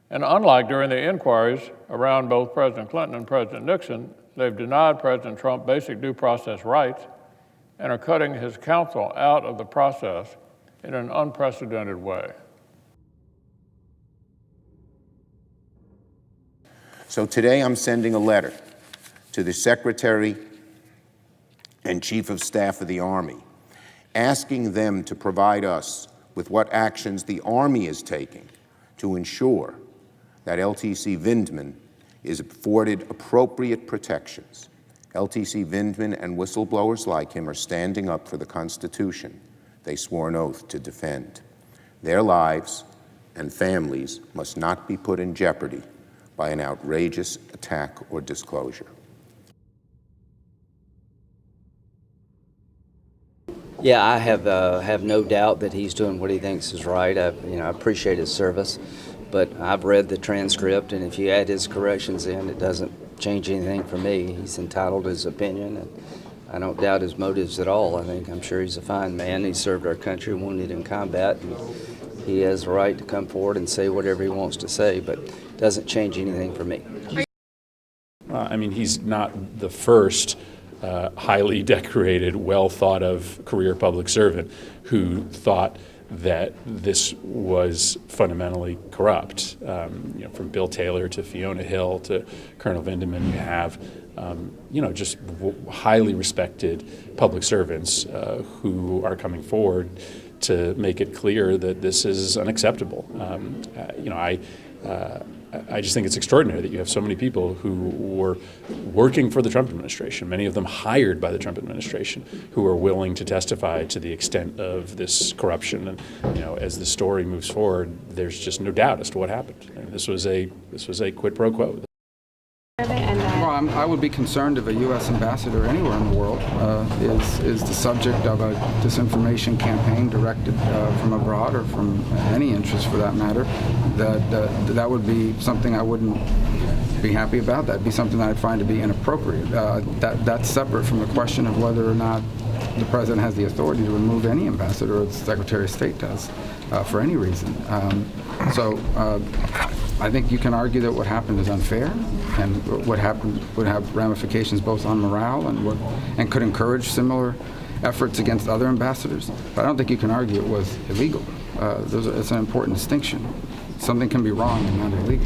And unlike during the inquiries around both President Clinton and President Nixon, they've denied President Trump basic due process rights and are cutting his counsel out of the process in an unprecedented way. So today I'm sending a letter to the Secretary and Chief of Staff of the Army, asking them to provide us with what actions the Army is taking to ensure that LTC Vindman is afforded appropriate protections. LTC Vindman and whistleblowers like him are standing up for the Constitution they swore an oath to defend. Their lives and families must not be put in jeopardy by an outrageous attack or disclosure. Yeah, I have no doubt that he's doing what he thinks is right. I appreciate his service, but I've read the transcript, and if you add his corrections in, it doesn't change anything for me. He's entitled to his opinion, and I don't doubt his motives at all. I'm sure he's a fine man. He served our country, wounded in combat, and he has the right to come forward and say whatever he wants to say, but it doesn't change anything for me. He's not the first highly decorated, well-thought-of career public servant who thought that this was fundamentally corrupt. From Bill Taylor to Fiona Hill to Colonel Vindman, you have just highly respected public servants who are coming forward to make it clear that this is unacceptable. I just think it's extraordinary that you have so many people who were working for the Trump administration, many of them hired by the Trump administration, who are willing to testify to the extent of this corruption. And as the story moves forward, there's just no doubt as to what happened. This was a quid pro quo. Well, I would be concerned if a U.S. ambassador anywhere in the world is the subject of a disinformation campaign directed from abroad or from any interest for that matter. That would be something I wouldn't be happy about. That'd be something that I'd find to be inappropriate. That's separate from the question of whether or not the president has the authority to remove any ambassador or the Secretary of State does for any reason. I think you can argue that what happened is unfair, and what happened would have ramifications both on morale and could encourage similar efforts against other ambassadors. But I don't think you can argue it was illegal. It's an important distinction. Something can be wrong and not illegal.